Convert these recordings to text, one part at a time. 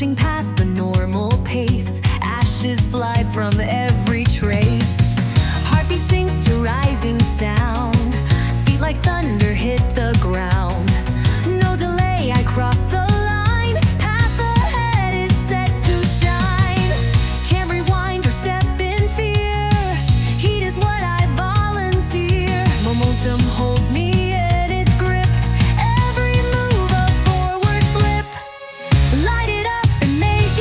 pushing past the normal pace. Ashes fly from every trace. Heartbeat sinks to rising sound. Feet like thunder hit the ground. No delay, I cross the line. Path ahead is set to shine. Can't rewind or step in fear. Heat is what I volunteer. Momentum holds me in its grip. Every move a forward flip. Light it up and make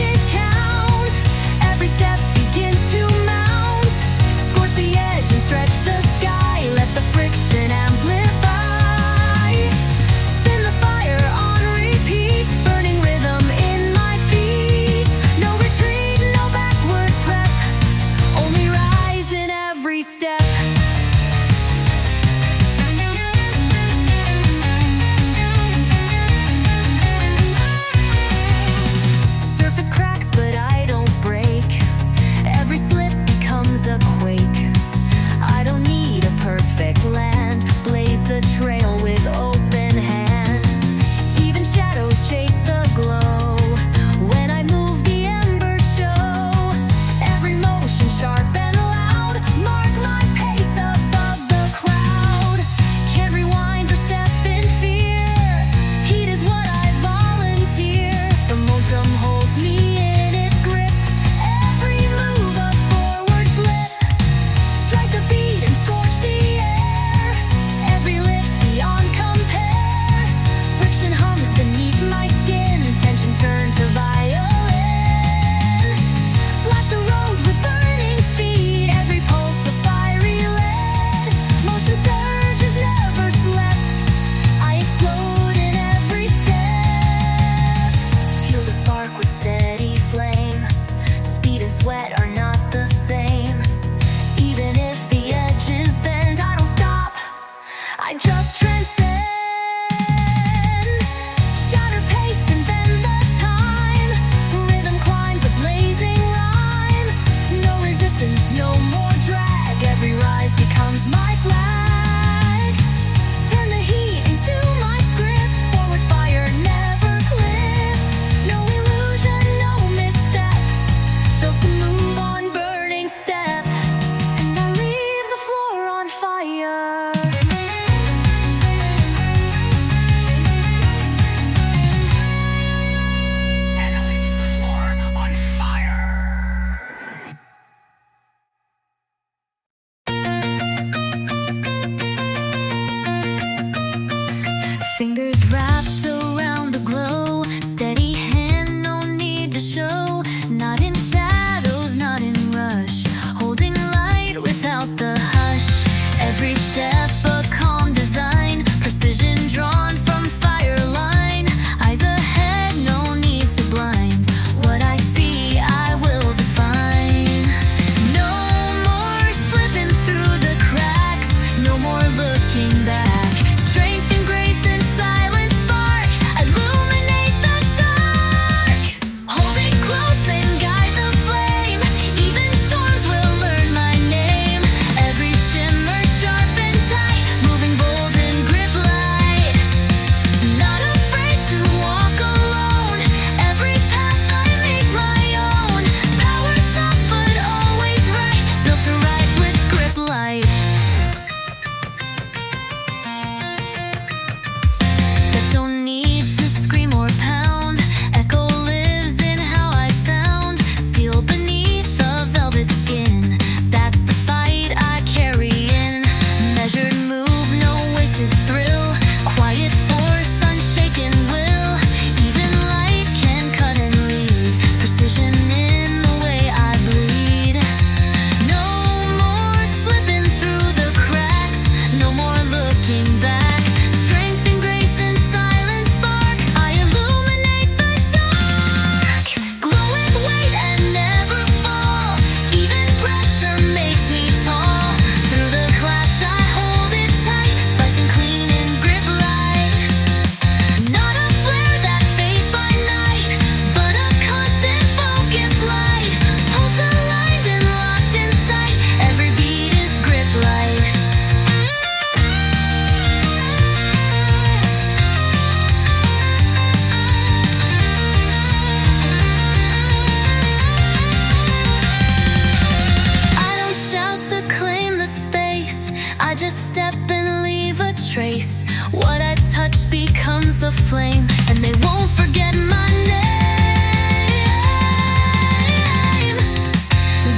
the flame, and they won't forget my name.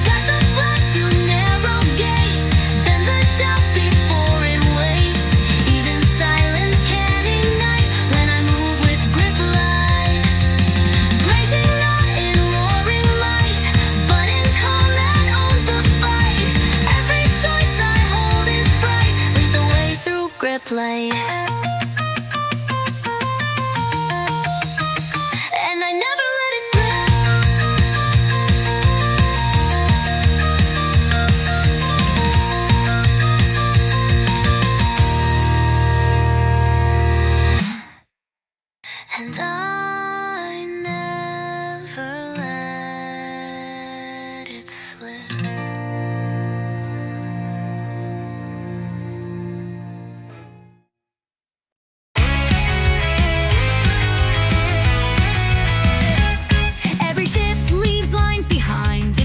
Got the flash through narrow gates, bend the doubt before it waits. Even silence can ignite when I move with Griplight. Blazing not in roaring light, but in calm that owns the fight. Every choice I hold is bright, lead the way through Griplight. And I never let it slip. And I never let it slip. Every shift leaves lines behind,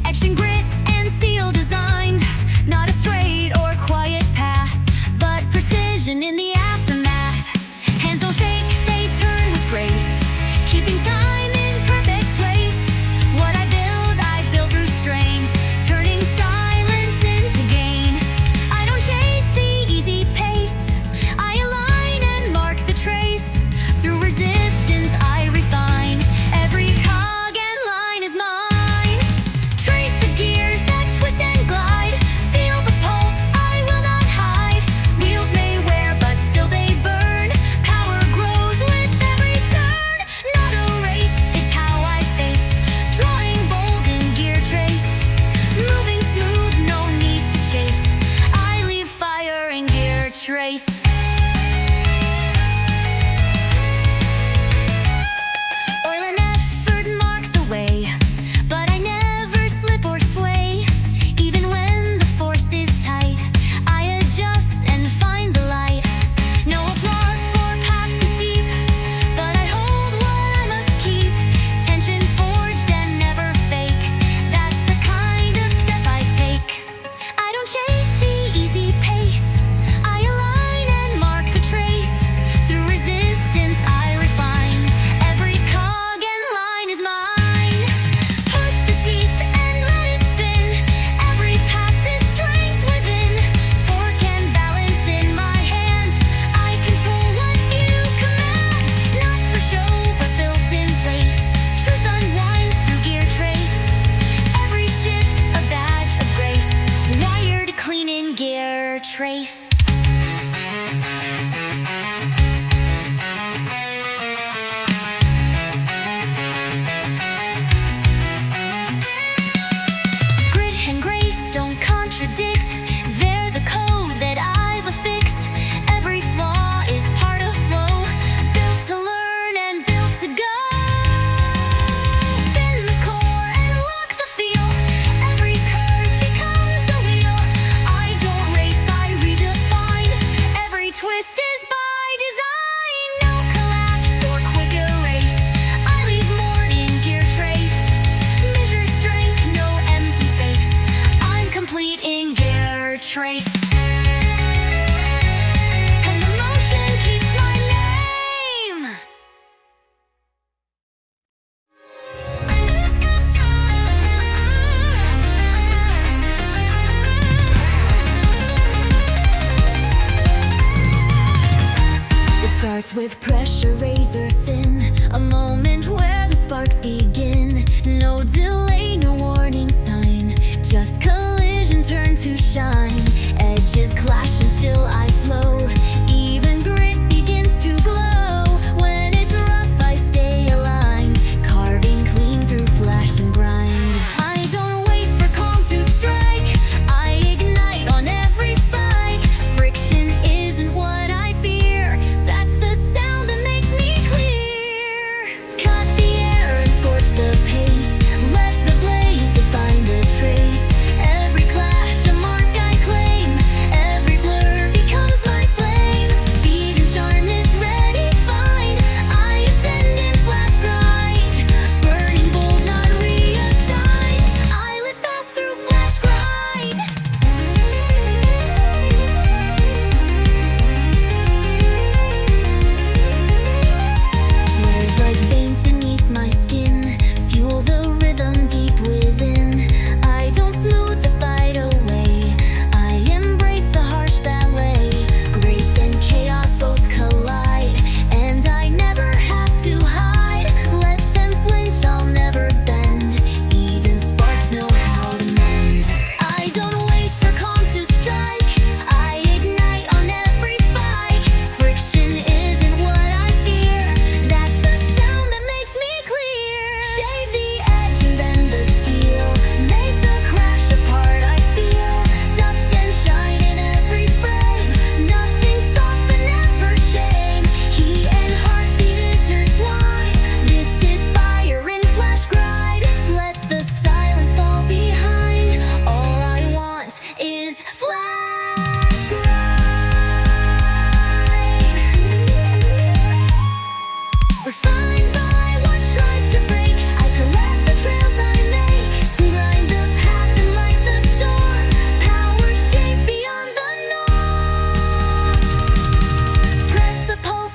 etched in grit and steel designed. Not a straight or quiet path, but precision in the aftermath. Hands don't shake, they turn with grace, keeping time in perfect place. What I build through strain, turning silence into gain. I don't chase the easy pace, I align and mark the trace. Through resistance I refine, every cog and line is mine. Trace the gears that twist and glide, feel the pulse, I will not hide. Wheels may wear but still they burn, power grows with every turn. Not a race, it's how I face, drawing bold in Geartrace. Moving smooth, no need to chase, I leave fire in Geartrace. Oil and effort mark the way, but I never slip or sway. Even when the force is tight, I adjust and find the light. No applause for paths this deep, but I hold what I must keep. Tension forged and never fake, that's the kind of step I take. I don't chase the easy pace, I align and mark the trace. Through resistance I refine, every cog and line is mine. Push the teeth and let it spin, every pass is strength within. Torque and balance in my hand, I control what you command. Not for show but built in place, truth unwinds through Geartrace. Every shift a badge of grace, wired clean in Geartrace. Grit and grace don't contradict, they're the code that I've affixed. Every flaw is part of flow, built to learn and built to go. Spin the core and lock the feel, every curve becomes the wheel. I don't race, I redefine, every twist is by design. No collapse or quick erase, I leave more in Geartrace. Measure strength, no empty space, I'm complete in Geartrace. And the motion keeps my name. It starts with pressure razor thin, a moment where the sparks begin. No delay, no warning sign, just collision turn to shine. Edges clash and still I flow, even grit begins to glow. When it's rough I stay aligned, carving clean through flash and grind. I don't wait for calm to strike, I ignite on every spike. Friction isn't what I fear, that's the sound that makes me clear. Cut the air and scorch the pace, let the blaze define the trace. Every clash a mark I claim, every blur becomes my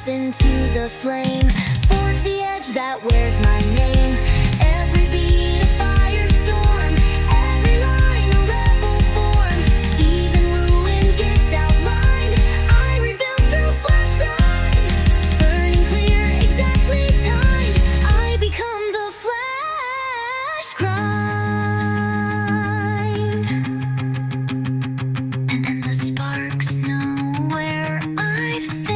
Listen to the flame, forge the edge that wears my name. Every beat a firestorm, every line a rebel form. Even ruin gets outlined, I rebuild through Flashgrind. Burning clear, exactly timed, I become the Flashgrind. And the sparks know where I've been.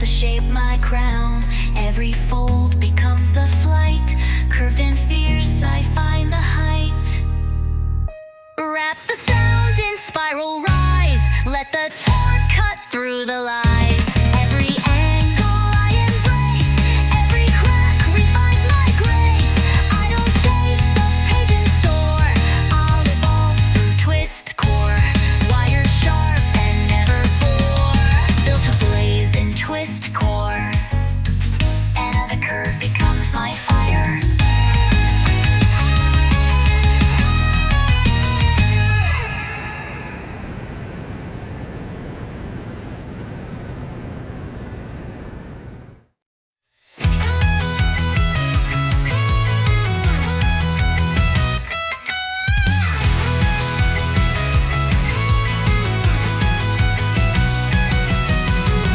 the shape my crown. Every fold becomes the flight. Curved and fierce, I find the height. Wrap the sound in spiral rise. Let the torque cut through the lies. Every angle I embrace. Every crack refines my grace. I don't chase a page and soar. I'll evolve through Twistcore. Wire sharp and never bore. Built to blaze in Twistcore. And a curve becomes my fire.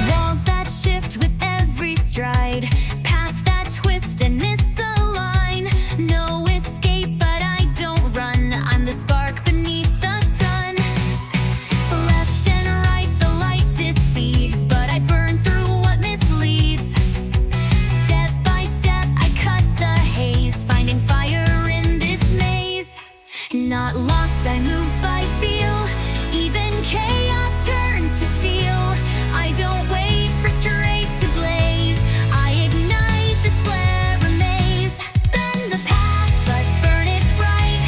Walls that shift with every stride. Paths that twist and misalign. No escape, but I don't run. I'm the spark beneath the sun. Left and right, the light deceives, but I burn through what misleads. Step by step, I cut the haze, finding fire in this maze. Not lost, I move by feel. Even chaos turns to steel. I don't wait for straight to blaze. I ignite this Flaremaze. Bend the path, but burn it bright.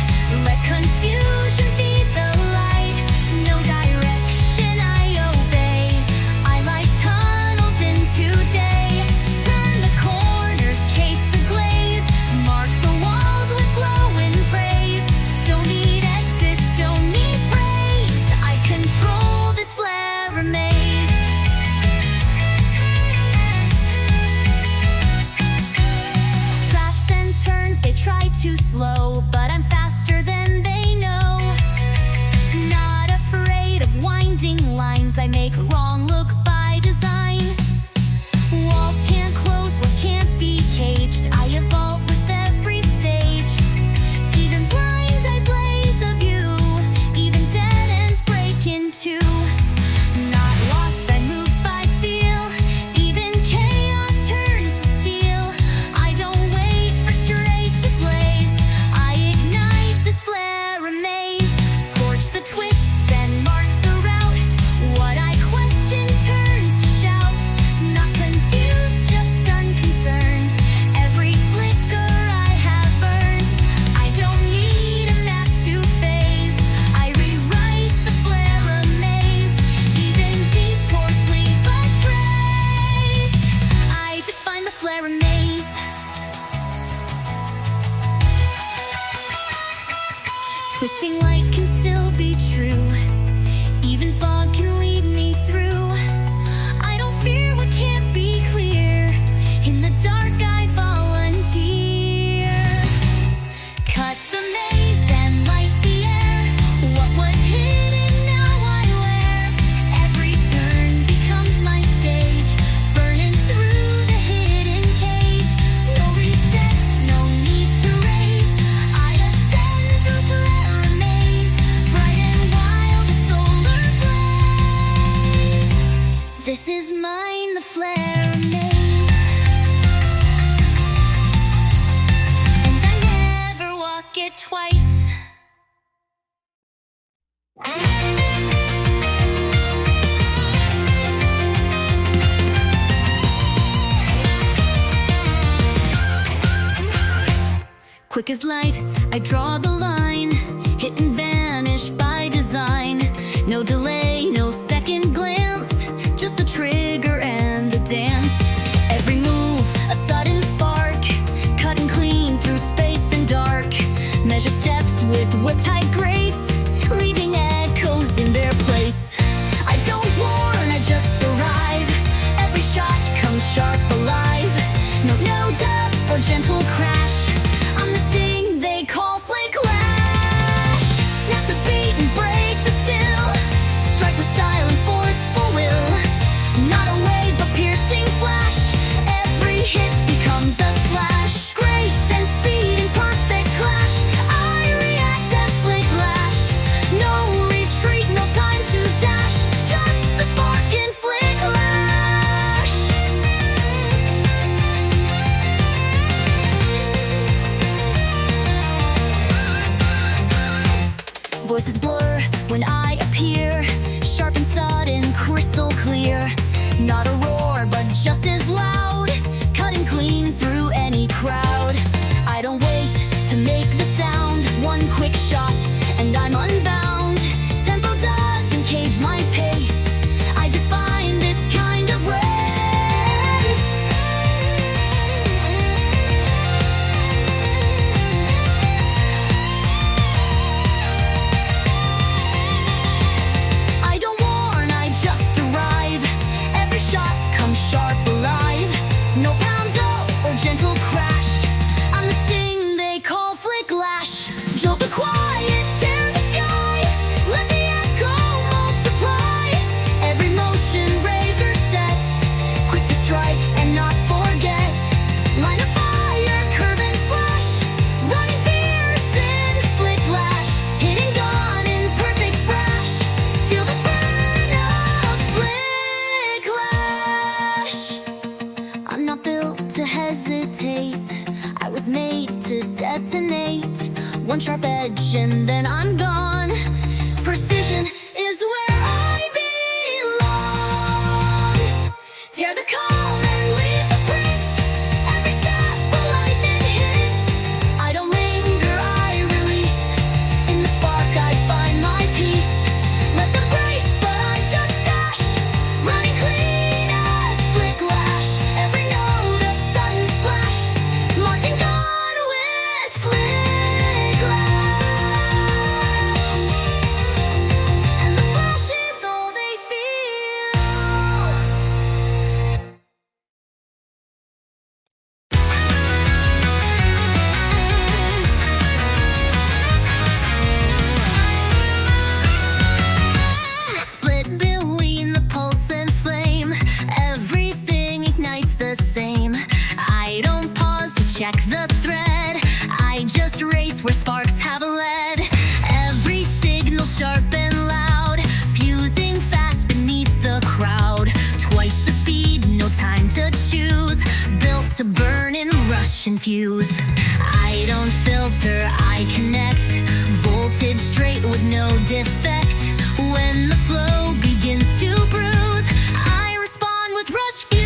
Let confusion feed the light. No direction I obey. I light tunnels into day. Turn the corners, chase the glaze. Mark the walls with glow and praise. Don't need exits, don't need praise. I control this Flaremaze. Traps and turns, they try to slow, but I'm faster than they know. Not afraid of winding lines, I make wrong look by design. Walls can't close what can't be caged. I evolve with every stage. Even blind, I blaze a view. Even dead ends break in two. Not lost, I move by feel. Even chaos turns to steel. I don't wait for straight to blaze. I ignite this Flaremaze. Scorch the twist and mark the route. What I question turns to shout. Not confused, just unconcerned. Every flicker I have earned. I don't need a map to phase. I rewrite the Flaremaze. Even detours leave a trace. I define the Flaremaze. Twisting light can still be true. Even fog can lead me through. I don't fear what can't be clear. In the dark I volunteer. Cut the maze and light the air. What was hidden now I wear. Every turn becomes my stage. Burning through the hidden cage. No reset, no need to raise. I ascend through Flaremaze. Bright and wild, the solar blaze. This is mine, the Flaremaze. And I never walk it twice. Quick as light, I draw the line. Hit and vanish by design. No delay, no second glance. Just the trigger and the dance. Every move, a sudden spark. Cutting clean through space and dark. Measured steps with whip-tight grace. Leaving echoes in their place. I don't warn, I just arrive. Every shot comes sharp alive. No dub or gentle crash. I'm the sting they call Flicklash. Snap the beat and break the still. Strike with style and forceful will. Not a wave but piercing flash. Every hit becomes a slash. Grace and speed in perfect clash. I react as Flicklash. No retreat, no time to dash. Just the spark in Flicklash. is loud, cutting clean through any crowd. I don't wait to make the sound, one quick shot and I'm unbound. Tempo doesn't cage my pace, I define this kind of race. I don't warn, I just arrive. Every shot comes sharp alive. No pounder or gentle crash, I'm the sting they call Flicklash. Jolt the quiet, tear the sky, let the echo multiply. Every motion razor set, quick to strike and not forget. Line of fire, curve and flash, running fierce in Flicklash. Hitting gone in perfect brash, feel the burn of Flicklash. I'm not built to hesitate, I was made to detonate. One sharp edge and then I'm gone. Precision is where I belong. Tear the cone and leave the print, every step a lightning hit. I don't linger, I release, in the spark I find my peace. Let them brace but I just dash, running clean as Flicklash. Every note a sudden splash, marching on with Flicklash. And the flash is all they feel. Split between the pulse and flame, everything ignites the same. I don't pause to check the thread, I just race where sparks have led. Every signal sharp and loud, fusing fast beneath the crowd. Twice the speed, no time to choose, built to burn and rush and fuse. I don't filter, I connect, voltage straight with no defect. When the flow begins to bruise, I respond with Rushfuse.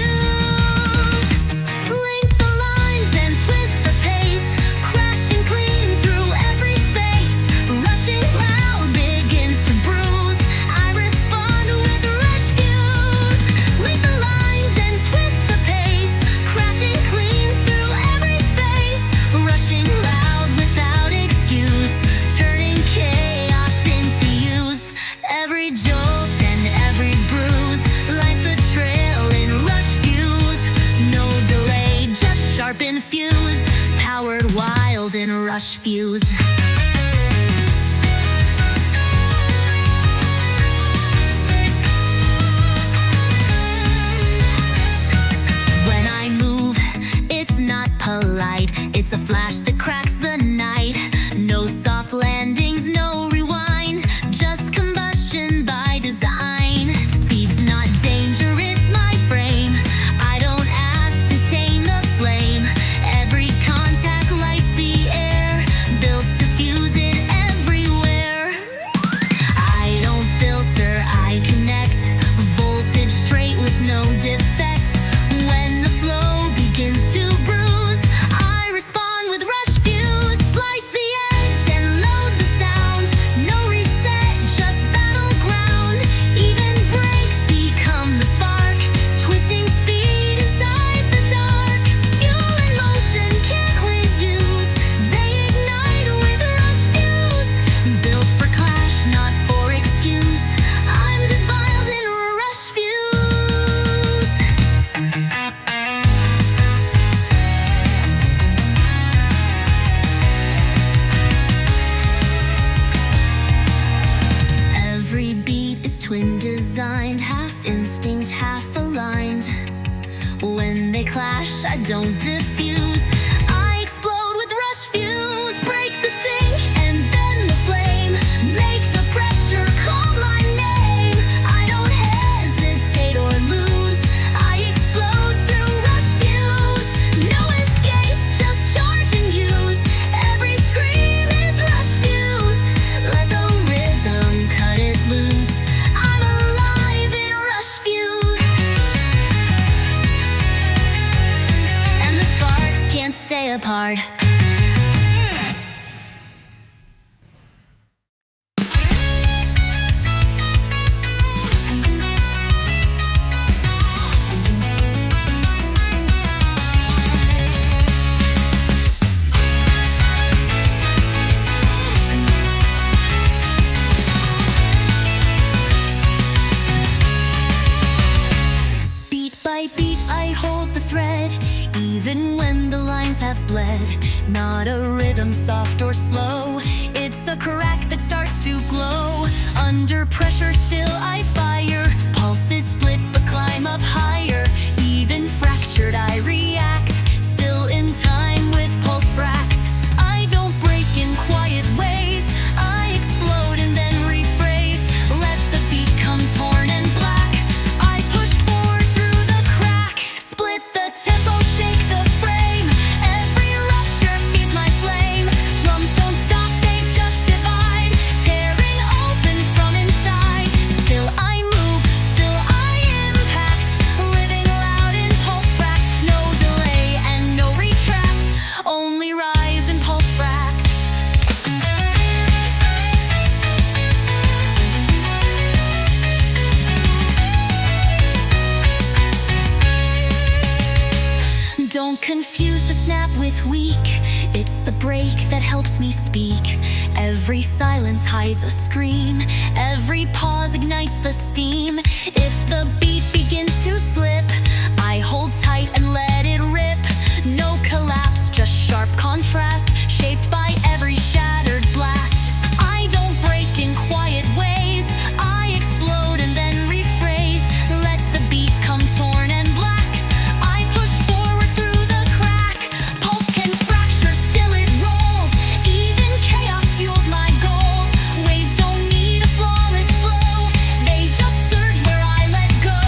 Link the lines and twist the pace, crashing clean through every space. Rushing loud begins to bruise, I respond with Rushfuse. Link the lines and twist the pace, crashing clean through every space. Rushing loud without excuse, turning chaos into use. Every jolt and every bruise lights the trail in Rushfuse. No delay, just sharp and fuse, powered wild in Rushfuse. When I move, it's not polite, it's a flash that cracks the night. No soft landings, no rewind, just combustion by design. Speed's not danger, it's my frame, I don't ask to tame the flame. Every contact lights the air, built to fuse it everywhere. I don't filter, I connect, voltage straight with no defect. When the flow begins to bruise, I respond with Rushfuse. Slice the edge and load the sound, no reset, just battleground. Even breaks become the spark, twisting speed inside the dark. Fuel in motion, can't refuse, they ignite with Rushfuse. Built for clash, not for excuse, I'm defiled in Rushfuse. Every beat is twin designed, half instinct, half aligned. When they clash, I don't diffuse, I explode with Rushfuse. Break the sync and bend the flame, make the pressure call my name. I don't hesitate or lose, I explode through Rushfuse. No escape, just charge and use, every scream is Rushfuse. Let the rhythm cut it loose, I'm alive in Rushfuse. apart. Even when the lines have bled, not a rhythm soft or slow, it's a crack that starts to glow. Under pressure still I fire, pulses split but climb up higher. Even fractured I react, still in time with Pulsefract. I don't break in quiet ways, I explode and then rephrase. Let the beat come torn and black, I push forward through the crack. Split the tempo, shake the frame, every rupture feeds my flame. Drums don't stop, they just divide, tearing open from inside. Still I move, still I impact, living loud in Pulsefract. No delay and no retract, only rise in Pulsefract. Don't confuse the snap with weak, it's the break that helps me speak. Every silence hides a scream, every pause ignites the steam. If the beat begins to slip, I hold tight and let it rip. No collapse, just sharp contrast, shaped by every shattered blast. I don't break in quiet ways, I explode and then rephrase. Let the beat come torn and black, I push forward through the crack. Pulse can fracture, still it rolls, even chaos fuels my goals. Waves don't need a flawless flow, they just surge where I let go.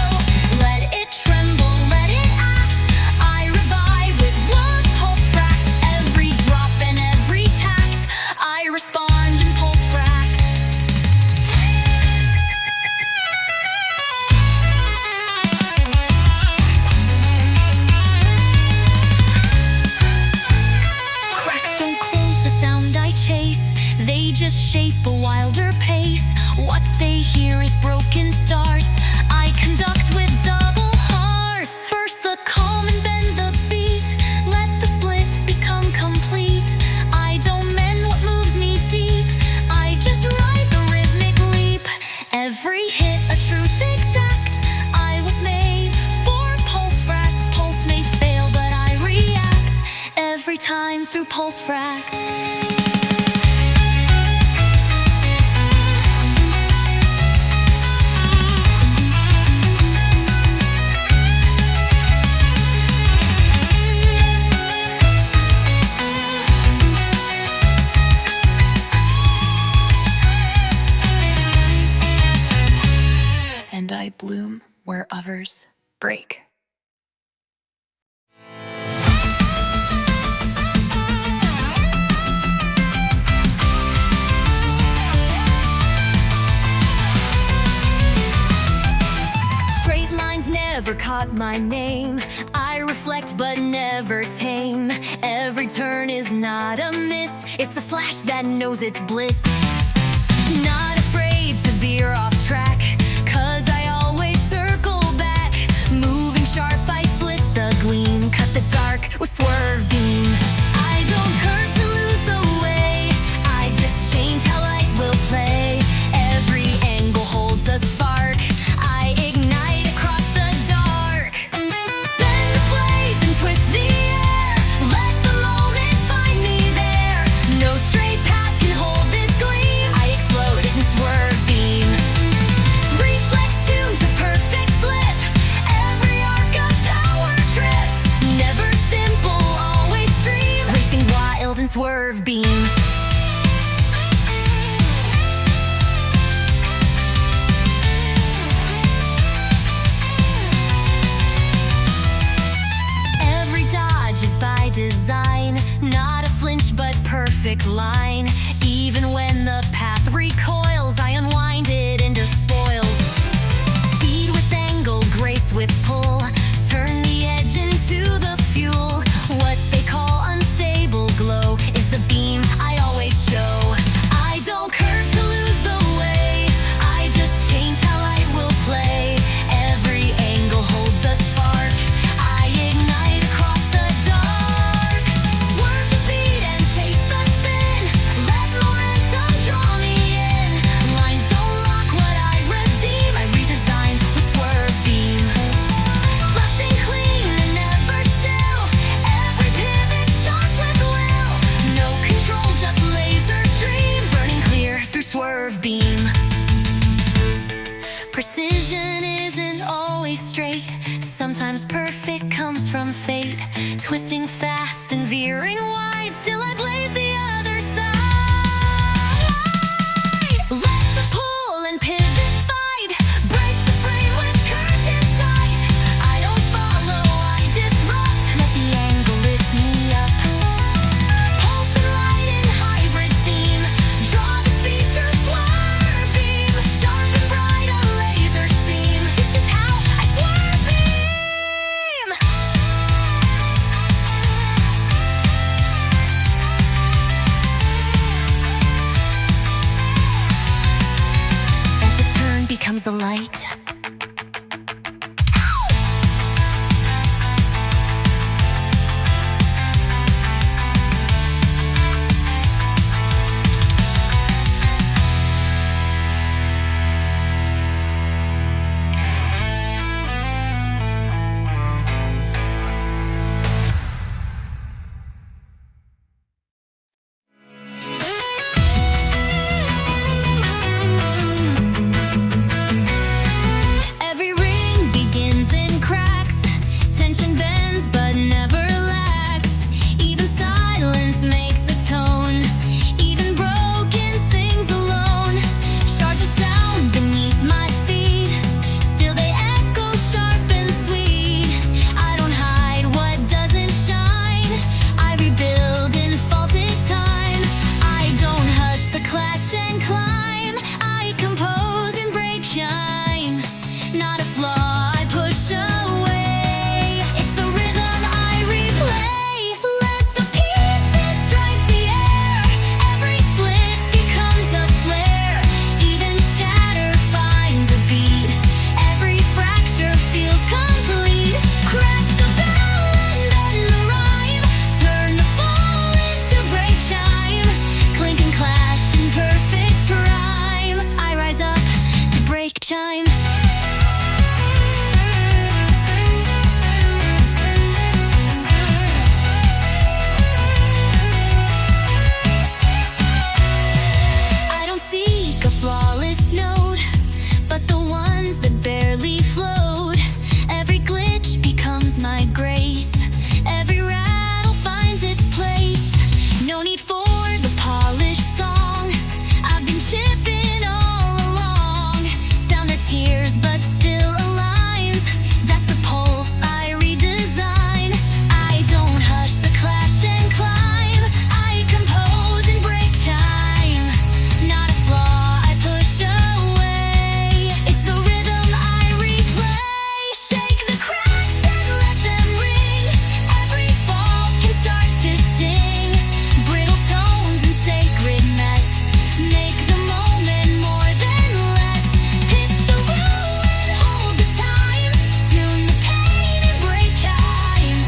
Let it tremble, let it act, I revive with one Pulsefract. Every drop and every tact, I respond in Pulsefract. Cracks don't close the sound I chase, they just shape a wilder pace. What they hear is broken starts, I conduct with double hearts. Burst the calm and bend the beat, let the split become complete. I don't mend what moves me deep, I just ride the rhythmic leap. Every hit a truth exact, I was made for Pulsefract. Pulse may fail but I react, every time through Pulsefract. And I bloom where others break. Straight lines never caught my name, I reflect but never tame. Every turn is not a miss, it's a flash that knows its bliss. Not afraid to veer off track, 'cause I always circle back. Moving sharp, I split the gleam, cut the dark with Swervebeam. I don't curve to lose the way, I just change how light will play. Every angle holds a spark, I ignite across the dark. Bend the blaze and twist the air, let the moment find me there. No straight path can hold this gleam, I explode in Swervebeam. Reflex tuned to perfect slip, every arc a power trip. Never simple, always stream, racing wild in Swervebeam. Every dodge is by design, not a flinch but perfect line. Even when the path recoils, I unwind it into spoils. Speed with angle, grace with pull, turn the edge into the fuel. What they call unstable from fate, twisting fast and veering wide. Still I blaze the other side. Let the pull and pivot fight, break the frame with curved insight. I don't follow, I disrupt. Let the angle lift me up. Pulse and light in hybrid theme, draw the speed through Swervebeam. Sharp and bright, a laser seam. This is how I Swervebeam. At the turn becomes the light. Every ring begins in cracks. Tension bends but never lax. Even silence makes a tone. Even broken sings alone. Shards of sound beneath my feet, still they echo sharp and sweet. I don't hide what doesn't shine, I rebuild in faulted time. I don't hush the clash and climb, I compose in breakchime. Not a flaw I push away, it's the rhythm I replay. Let the pieces strike the air, every split becomes a flare. Even shatter finds a beat, every fracture feels complete. Crack the bell and then the rhyme, turn the fall into breakchime. Clink and clash in perfect prime, I rise up to breakchime. I don't seek a flawless note, but the ones that barely float. Every glitch becomes my grace, every rattle finds its place. No need for the polished song, I've been chipping all along. Sound that's hears but still aligns, that's the pulse I redesign. I don't hush the clash and climb, I compose in breakchime. Not a flaw I push away, it's the rhythm I replay. Shake the cracks and let them ring, every fault can start to sing. Brittle tones and sacred mess, make the moment more than less. Pitch the roll and hold the time, tune the pain and breakchime.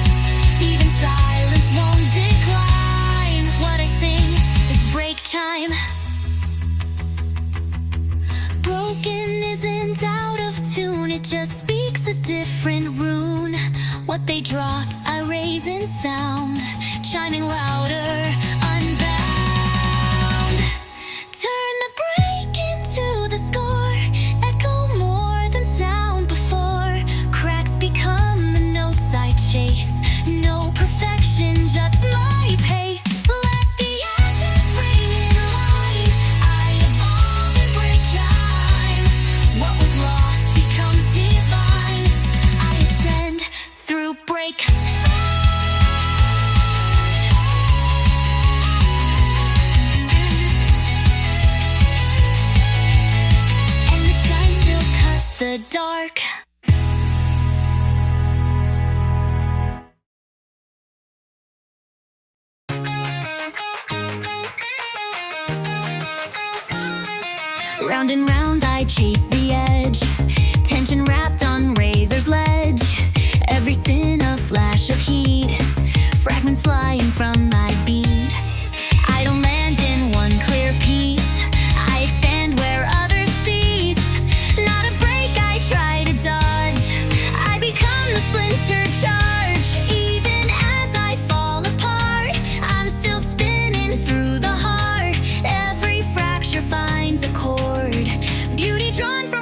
Even silence won't decline, what I sing is breakchime. Broken isn't out of tune, it just speaks a different rune. What they draw, I raise in sound, chiming louder, unbound. Turn the break into the score, echo more than sound before. Cracks become the notes I chase, no perfection, just my pace. Let the edges ring in line, I evolve in breakchime. What was lost becomes divine, I ascend through break. And the chime still cuts the dark. Round and round I chase the edge, tension wrapped on razor's ledge. Every spin a flash of heat, fragments flying from my beat. I don't land in one clear piece, I expand where others cease. Not a break I try to dodge, I become the splinter charge. Even as I fall apart, I'm still spinning through the heart. Every fracture finds a chord, beauty drawn from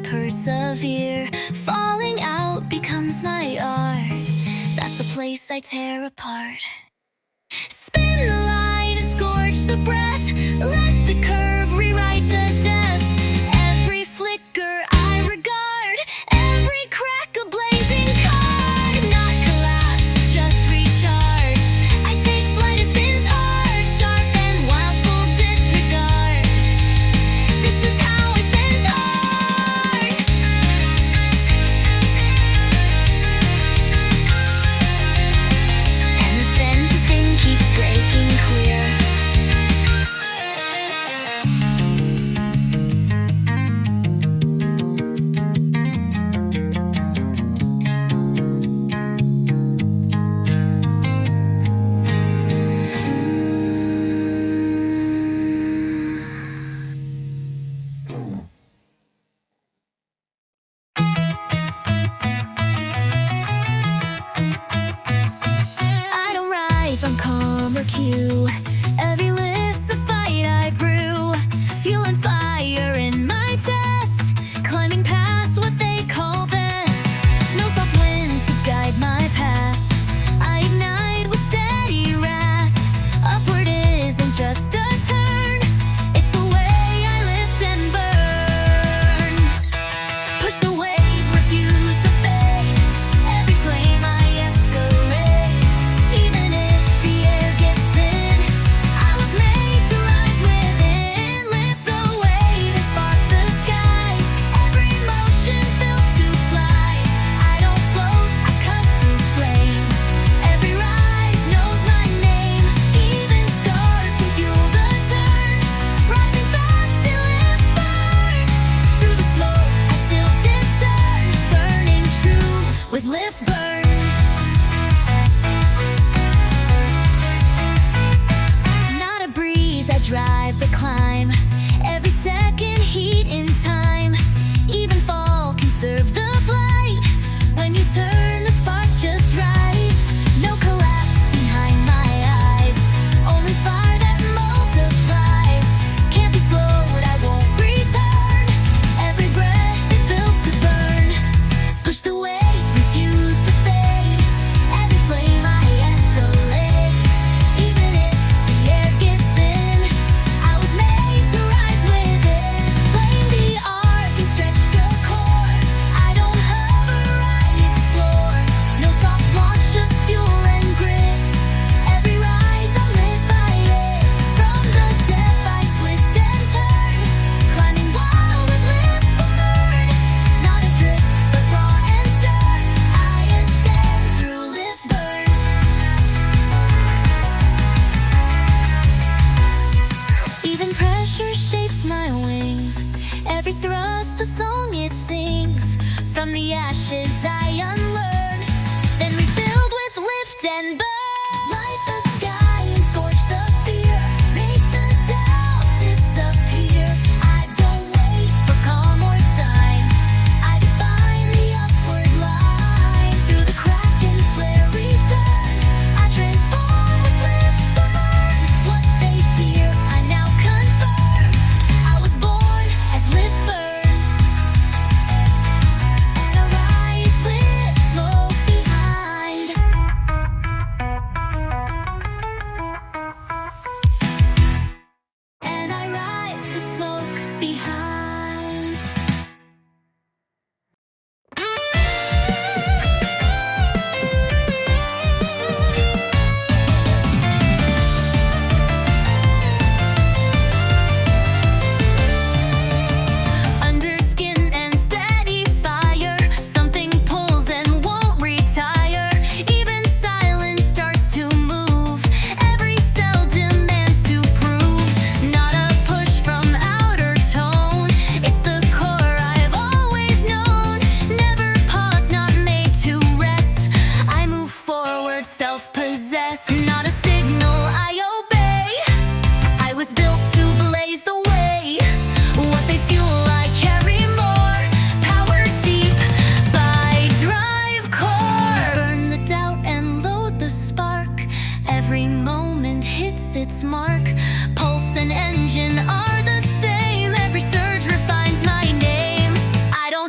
persevere. Falling out becomes my art. That's the place I tear apart. Spin the line and scorch the breath. Let the curve rewrite the depth. Every flicker I regard, every crack a blazing card. Not collapsed, just recharged. I take flight, it spins hard, sharp and wild, full disregard. This is how I spin hard. And the spin keeps breaking clear. I don't rise on calm or cue. Every lift's a fight I brew. Fueling fire in my chest. Climbing past what they call best. No soft wind to guide my path. I ignite with steady wrath. Upward isn't just a turn. It's the way I lift and burn. Push the wave, refuse the fade. Every flame I escalate. Even if the air gets thin, I was made to rise within. Lift the wave and spark the sky. Every motion built to fly. I don't float, I cut through flame. Every rise knows my name. Even scars can fuel the turn. Rising fast and lift burn. Through the smoke I still discern. Burning true with Liftburn. Not a breeze, I drive the climb. Every second heat in time. Even fall can serve the flight. When you turn the spark just right. No collapse behind my eyes. Only fire that multiplies. Can't be slowed, I won't return. Every breath is built to burn. Push the wave, refuse the fade. Every flame I escalate. Even if the air gets thin, I was made to rise within. Flame the arc and stretch the core. I don't hover, I explore. No soft launch, just fuel and grit. Every rise I'm lit by it. From the depth I twist and turn. Climbing wild with Liftburn. Not adrift, but raw and stern. I ascend through Liftburn. Even pressure shapes my wings. Every thrust a song it sings. From the ashes I unlearn. Then rebuild with lift and burn. Light the sky and scorch the fear. Make the doubt disappear. I don't wait for calm or sign. I define the upward line. Through the crack and flare return. I transform with Liftburn. What they fear I now confirm. I was born as Liftburn. And I rise with smoke behind. And I rise with smoke behind. Under skin and steady fire, something pulls and won't retire. Even silence starts to move. Every cell demands to prove. Not a push from outer tone. It's the core I've always known. Never pause, not made to rest. I move forward, self-possessed. Not a signal I obey. I was built to blaze the way. What they fuel I carry more. Power deep by Drivecore. Burn the doubt and load the spark. Every moment hits its mark. Pulse and engine are the same. Every surge refines my name. I don't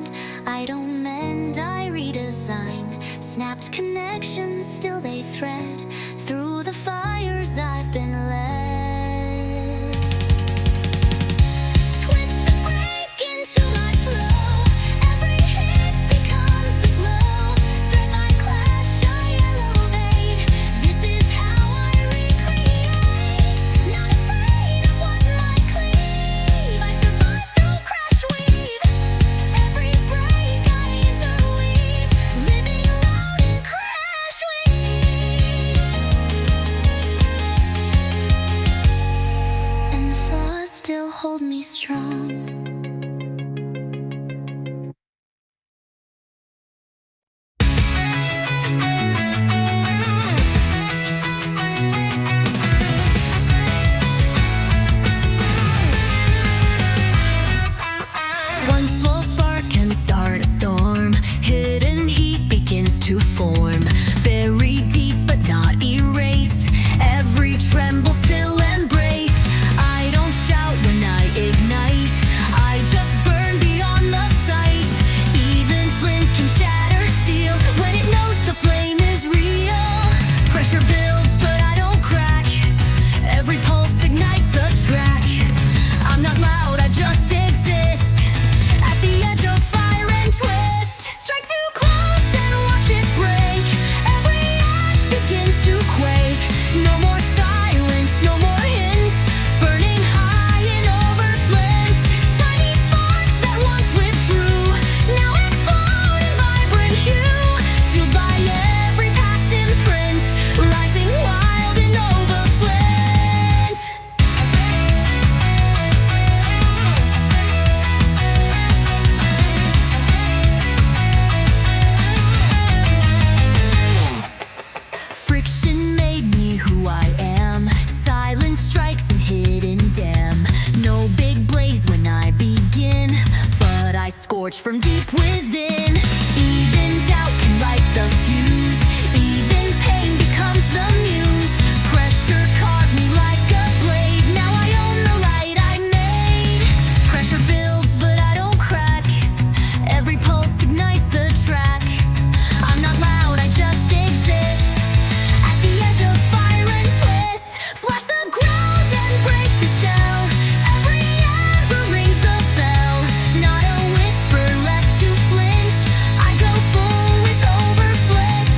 find. I don't mend, I redesign. Snapped connections, still they thread through the fires I've been led. Twist the break into my flow. Every hit becomes the glow. Thread my clash, I elevate. This is how I recreate. Not afraid of what might cleave. I survive through Crashweave. Every break I interweave. Living loud in Crashweave. And the flaws still hold me strong. One small spark can start a storm. Hidden heat begins to form. Buried deep but not erased. Every tremble still embraced. I don't shout when I ignite. I just burn beyond the sight. Even flint can shatter steel when it knows the flame is real. Pressure builds but I don't crack. Every pulse ignites the track. I'm not loud, I just exist. At the edge of fire and twist. Strike too close and watch it break. Every edge begins to quake. No more silence, no more hint. Burning high in Overflint. Tiny sparks that once withdrew now explode in vibrant hue. Fueled by every past imprint. Rising wild in Overflint. Friction made me who I am. Silence strikes and hidden dam. No big blaze when I begin, but I scorch from deep within. Even doubt can light the fuse. Even pain becomes the muse. Pressure carved me like a blade. Now I own the light I made. Pressure builds but I don't crack. Every pulse ignites the track. I'm not loud, I just exist. At the edge of fire and twist. Flash the ground and break the shell. Every ember rings the bell. Not a whisper left to flinch. I go full with Overflint.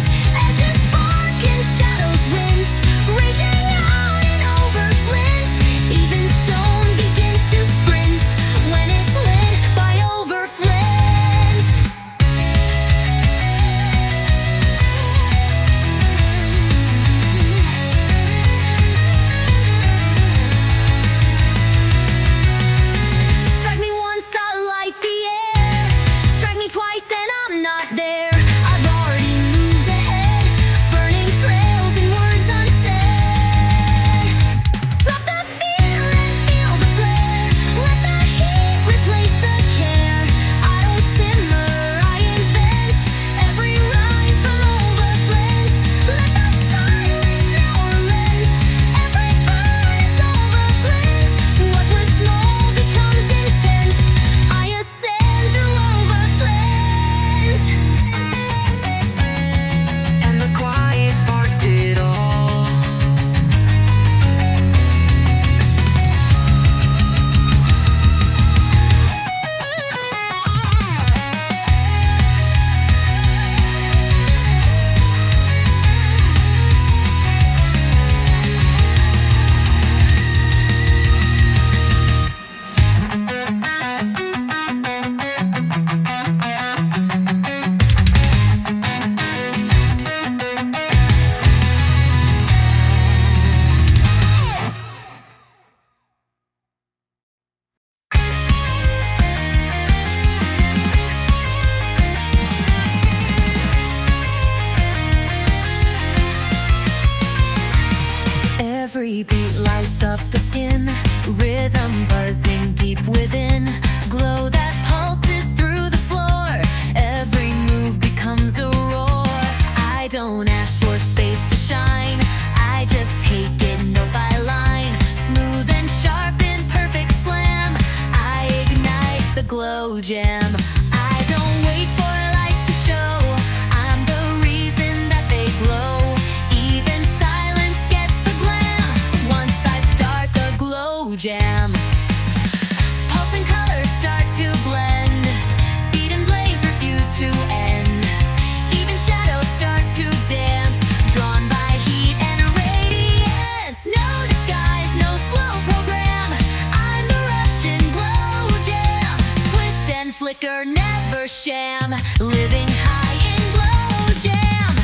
never sham. Living high in Glowjam.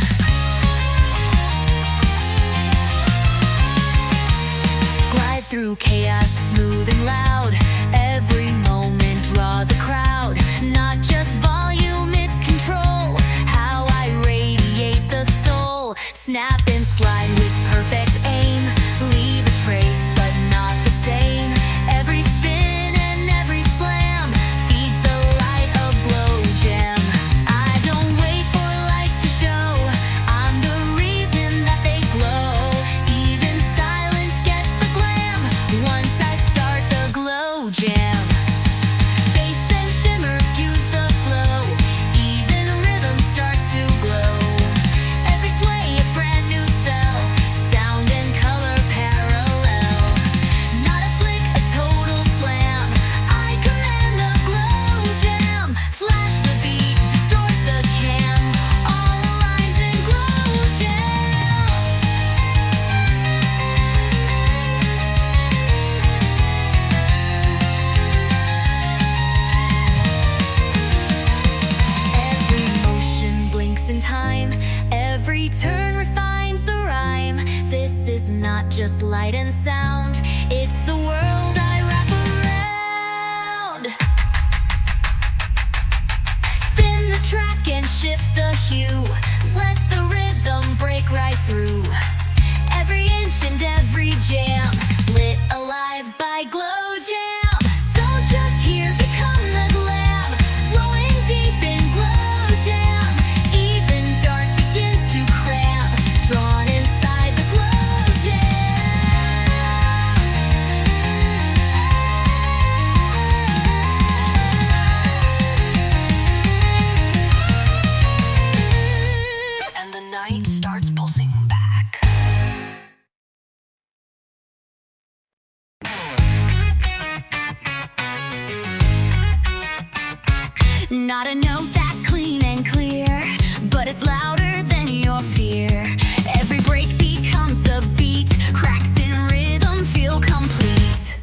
Glide through chaos, smooth and loud. Every moment draws a crowd. Not just volume, it's control. How I radiate the soul. Snap and slide with perfect aim. Leave a trace, but not the same. Every spin and every slam feeds the light of Glowjam. I don't wait for lights to show. I'm the reason that they glow. Even silence gets the glam once I start the Glowjam. Bass and shimmer fuse the flow. Even rhythm starts to glow. Every sway a brand new spell. Sound and color parallel. Not a flick, a total slam. I command the Glowjam. Flash the beat, distort the cam. All lines in Glowjam. Every motion blinks in time. Every turn refines the rhyme. This is not just light and sound. It's the world I wrap around. Spin the track and shift the hue. Let the rhythm break right through. Every inch and every jam lit alive by Glowjam. Don't just hear, become the glam. Flowing deep in Glowjam. Even dark begins to cram. Drawn inside the Glowjam. And the night starts pulsing back. Not a note that's clean and clear, but it's louder than your fear. Every break becomes the beat. Cracks in rhythm feel complete.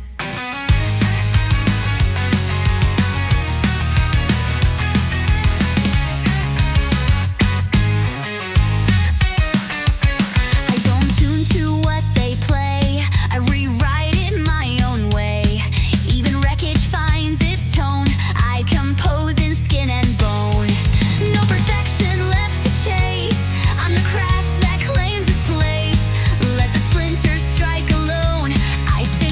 I don't tune to what they play. I rewrite it my own way. Even wreckage finds its tone. I compose in skin and bone. No perfection left to chase. I'm the crash that claims its place. Let the splinters strike alone. I stay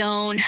Wrecktone.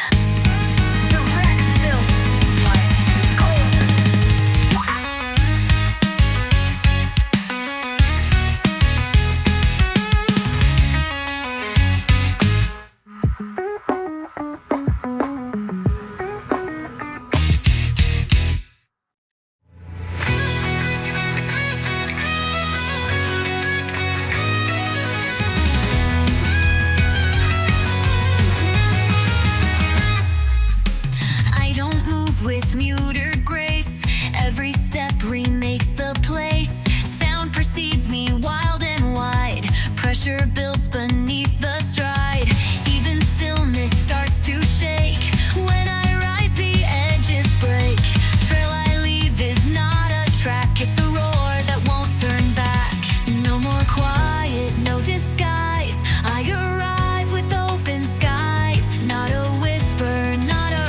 With muted grace, every step remakes the place. Sound precedes me wild and wide. Pressure builds beneath the stride. Even stillness starts to shake. When I rise, the edges break. Trail I leave is not a track. It's a roar that won't turn back. No more quiet, no disguise. I arrive with open skies. Not a whisper, not a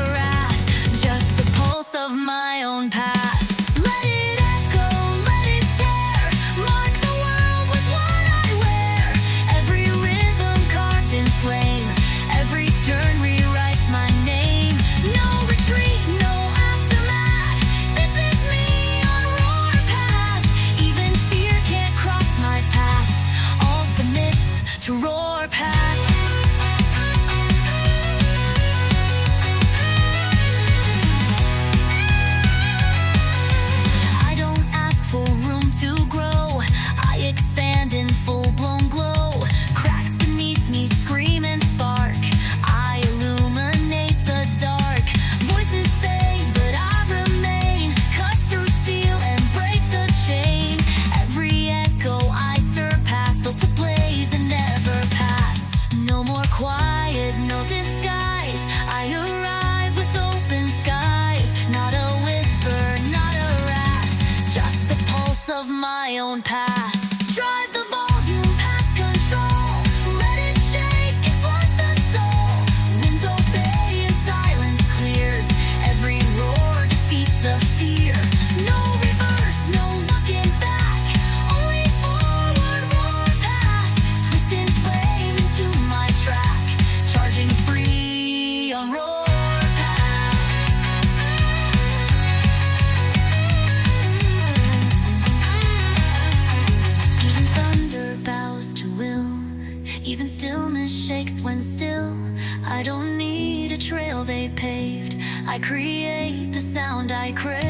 of my own path. Let it echo, let it tear. Mark the world with what I wear. Every rhythm carved in flame. Every turn rewrites my name. No retreat, no aftermath. This is me on Roarpath. Even fear can't cross my path. All submits to Roarpath. To grow, I expand in full-blown glow. Cracks beneath me scream and spark. I illuminate the dark. Voices fade, but I remain. Cut through steel and break the chain. Every echo I surpass, built to blaze and never pass. No more quiet, no disguise. I arrive with open skies. Not a whisper, not a wrath. Just the pulse of my own path. Drive the volume past control. Let it shake and flood the soul. Winds obey and silence clears. Every roar defeats the fear. No reverse, no looking back. Only forward roar path. Twisting flame into my track. Charging free on roar. Even stillness shakes when still. I don't need a trail they paved. I create the sound I crave.